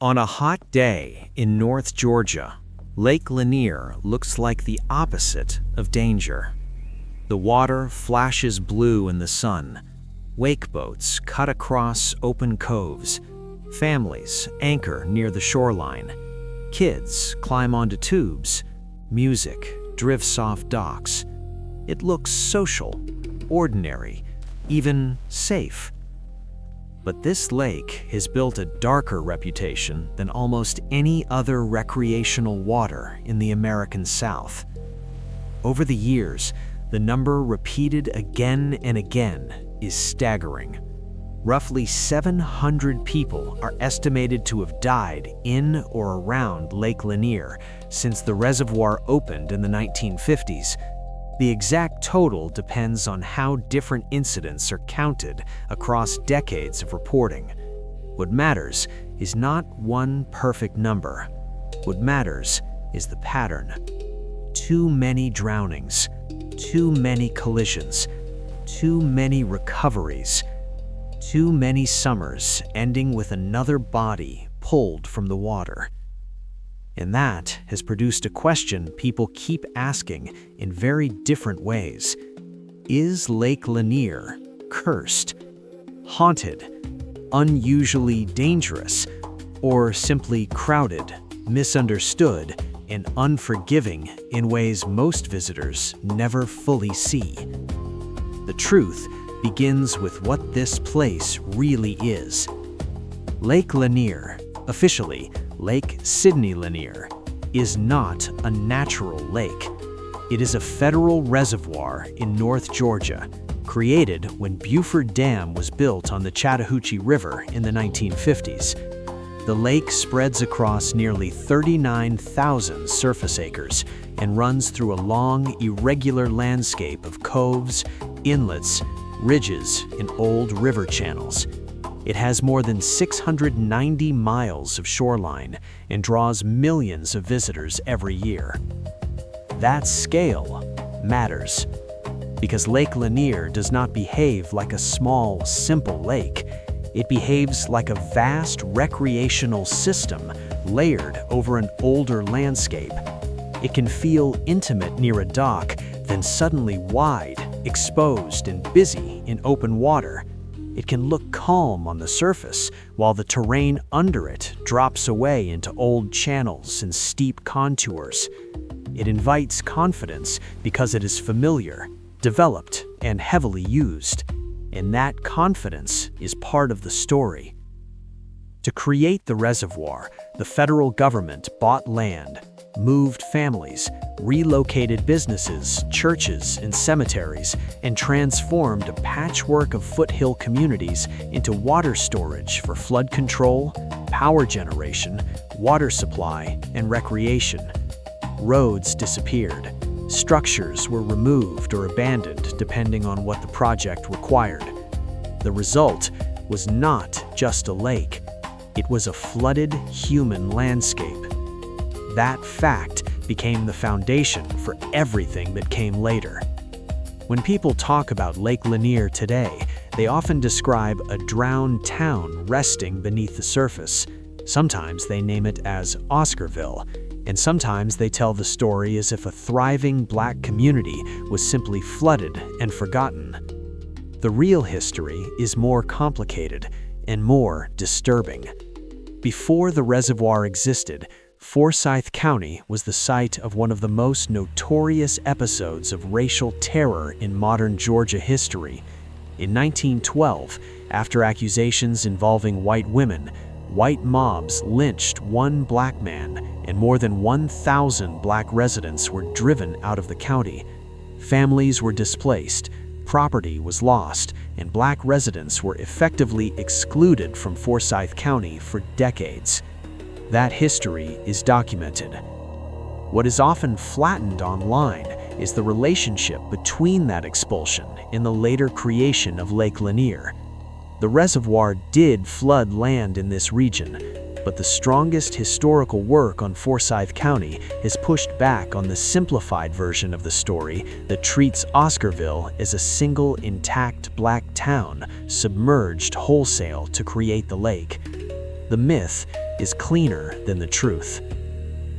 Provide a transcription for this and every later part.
On a hot day in North Georgia, Lake Lanier looks like the opposite of danger. The water flashes blue in the sun. Wake boats cut across open coves. Families anchor near the shoreline. Kids climb onto tubes. Music drifts off docks. It looks social, ordinary, even safe. But this lake has built a darker reputation than almost any other recreational water in the American South. Over the years, the number repeated again and again is staggering. Roughly 700 people are estimated to have died in or around Lake Lanier since the reservoir opened in the 1950s. The exact total depends on how different incidents are counted across decades of reporting. What matters is not one perfect number. What matters is the pattern. Too many drownings, too many collisions, too many recoveries, too many summers ending with another body pulled from the water. And that has produced a question people keep asking in very different ways. Is Lake Lanier cursed, haunted, unusually dangerous, or simply crowded, misunderstood, and unforgiving in ways most visitors never fully see? The truth begins with what this place really is. Lake Lanier, officially Lake Sidney Lanier, is not a natural lake. It is a federal reservoir in North Georgia, created when Buford Dam was built on the Chattahoochee River in the 1950s. The lake spreads across nearly 39,000 surface acres and runs through a long, irregular landscape of coves, inlets, ridges, and old river channels. It has more than 690 miles of shoreline and draws millions of visitors every year. That scale matters, because Lake Lanier does not behave like a small, simple lake. It behaves like a vast recreational system layered over an older landscape. It can feel intimate near a dock, then suddenly wide, exposed, and busy in open water. It can look calm on the surface, while the terrain under it drops away into old channels and steep contours. It invites confidence because it is familiar, developed, and heavily used. And that confidence is part of the story. To create the reservoir, the federal government bought land, moved families, relocated businesses, churches, and cemeteries, and transformed a patchwork of foothill communities into water storage for flood control, power generation, water supply, and recreation. Roads disappeared. Structures were removed or abandoned depending on what the project required. The result was not just a lake. It was a flooded human landscape. That fact became the foundation for everything that came later. When people talk about Lake Lanier today, they often describe a drowned town resting beneath the surface. Sometimes they name it as Oscarville, and sometimes they tell the story as if a thriving Black community was simply flooded and forgotten. The real history is more complicated and more disturbing. Before the reservoir existed, Forsyth County was the site of one of the most notorious episodes of racial terror in modern Georgia history. In 1912, after accusations involving white women, white mobs lynched one Black man, and more than 1,000 Black residents were driven out of the county. Families were displaced, property was lost, and Black residents were effectively excluded from Forsyth County for decades. That history is documented. What is often flattened online is the relationship between that expulsion and the later creation of Lake Lanier. The reservoir did flood land in this region, but the strongest historical work on Forsyth County has pushed back on the simplified version of the story that treats Oscarville as a single intact Black town submerged wholesale to create the lake. The myth is cleaner than the truth.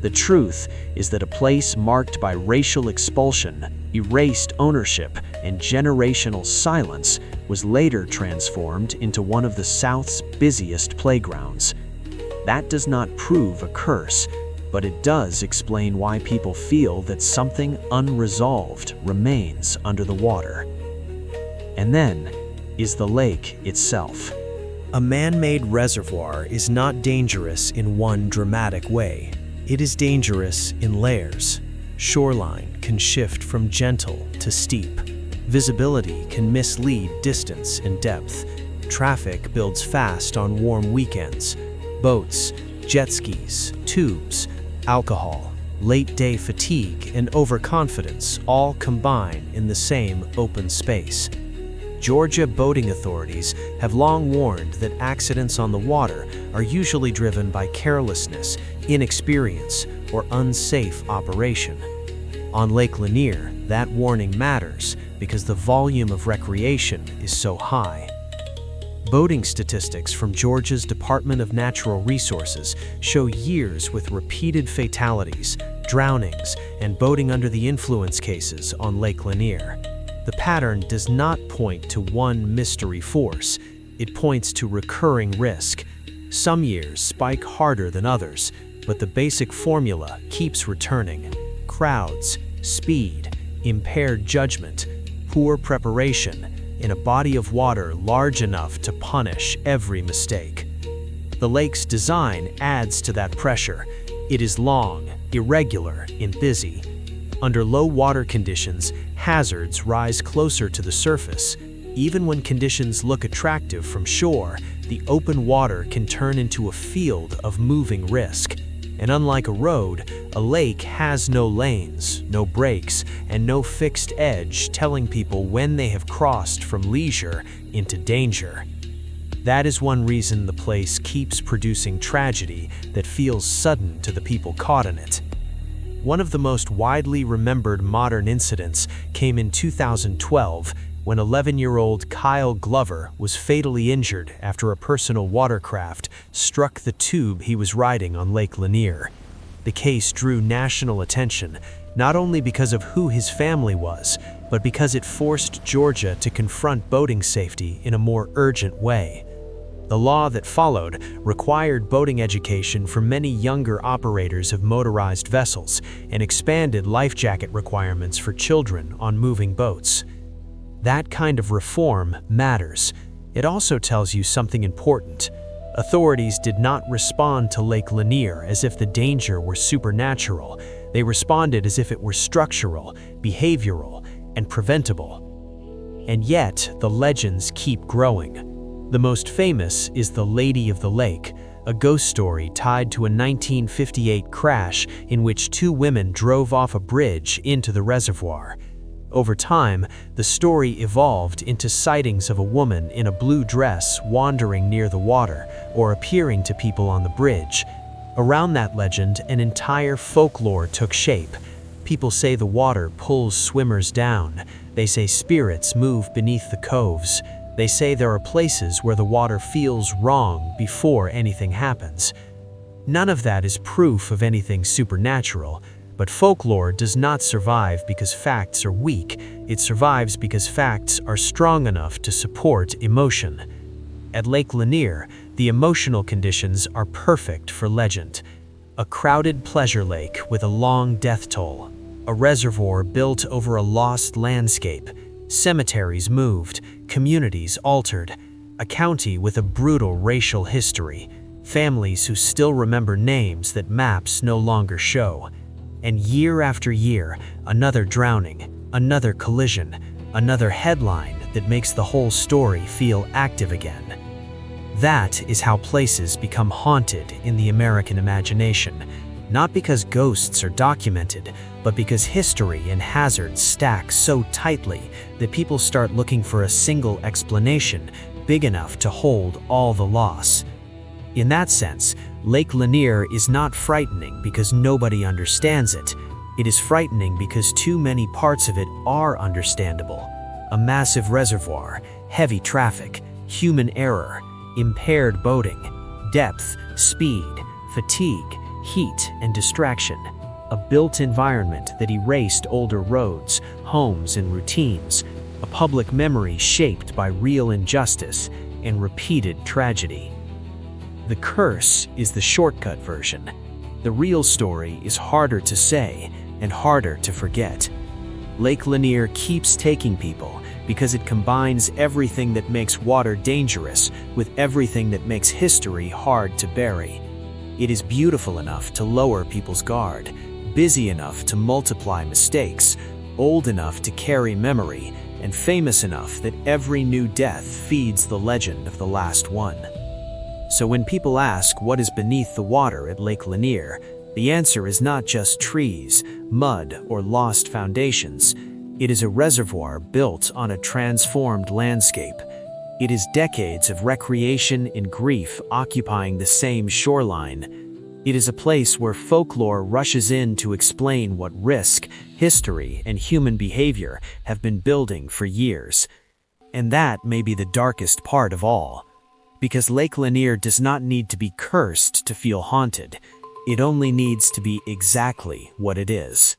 The truth is that a place marked by racial expulsion, erased ownership, and generational silence was later transformed into one of the South's busiest playgrounds. That does not prove a curse, but it does explain why people feel that something unresolved remains under the water. And then is the lake itself. A man-made reservoir is not dangerous in one dramatic way. It is dangerous in layers. Shoreline can shift from gentle to steep. Visibility can mislead distance and depth. Traffic builds fast on warm weekends. Boats, jet skis, tubes, alcohol, late-day fatigue, and overconfidence all combine in the same open space. Georgia boating authorities have long warned that accidents on the water are usually driven by carelessness, inexperience, or unsafe operation. On Lake Lanier, that warning matters because the volume of recreation is so high. Boating statistics from Georgia's Department of Natural Resources show years with repeated fatalities, drownings, and boating under the influence cases on Lake Lanier. The pattern does not point to one mystery force. It points to recurring risk. Some years spike harder than others, but the basic formula keeps returning. Crowds, speed, impaired judgment, poor preparation, in a body of water large enough to punish every mistake. The lake's design adds to that pressure. It is long, irregular, and busy. Under low water conditions, hazards rise closer to the surface. Even when conditions look attractive from shore, the open water can turn into a field of moving risk. And unlike a road, a lake has no lanes, no brakes, and no fixed edge telling people when they have crossed from leisure into danger. That is one reason the place keeps producing tragedy that feels sudden to the people caught in it. One of the most widely remembered modern incidents came in 2012 when 11-year-old Kyle Glover was fatally injured after a personal watercraft struck the tube he was riding on Lake Lanier. The case drew national attention, not only because of who his family was, but because it forced Georgia to confront boating safety in a more urgent way. The law that followed required boating education for many younger operators of motorized vessels and expanded life jacket requirements for children on moving boats. That kind of reform matters. It also tells you something important. Authorities did not respond to Lake Lanier as if the danger were supernatural. They responded as if it were structural, behavioral, and preventable. And yet, the legends keep growing. The most famous is the Lady of the Lake, a ghost story tied to a 1958 crash in which two women drove off a bridge into the reservoir. Over time, the story evolved into sightings of a woman in a blue dress wandering near the water or appearing to people on the bridge. Around that legend, an entire folklore took shape. People say the water pulls swimmers down. They say spirits move beneath the coves. They say there are places where the water feels wrong before anything happens. None of that is proof of anything supernatural, but folklore does not survive because facts are weak. It survives because facts are strong enough to support emotion. At Lake Lanier, the emotional conditions are perfect for legend. A crowded pleasure lake with a long death toll. A reservoir built over a lost landscape. Cemeteries moved, communities altered, a county with a brutal racial history, families who still remember names that maps no longer show. And year after year, another drowning, another collision, another headline that makes the whole story feel active again. That is how places become haunted in the American imagination. Not because ghosts are documented, but because history and hazards stack so tightly that people start looking for a single explanation big enough to hold all the loss. In that sense, Lake Lanier is not frightening because nobody understands it. It is frightening because too many parts of it are understandable. A massive reservoir, heavy traffic, human error, impaired boating, depth, speed, fatigue, heat, and distraction. A built environment that erased older roads, homes, and routines. A public memory shaped by real injustice and repeated tragedy. The curse is the shortcut version. The real story is harder to say and harder to forget. Lake Lanier keeps taking people because it combines everything that makes water dangerous with everything that makes history hard to bury. It is beautiful enough to lower people's guard, busy enough to multiply mistakes, old enough to carry memory, and famous enough that every new death feeds the legend of the last one. So when people ask what is beneath the water at Lake Lanier, the answer is not just trees, mud, or lost foundations. It is a reservoir built on a transformed landscape. It is decades of recreation and grief occupying the same shoreline. It is a place where folklore rushes in to explain what risk, history, and human behavior have been building for years. And that may be the darkest part of all. Because Lake Lanier does not need to be cursed to feel haunted. It only needs to be exactly what it is.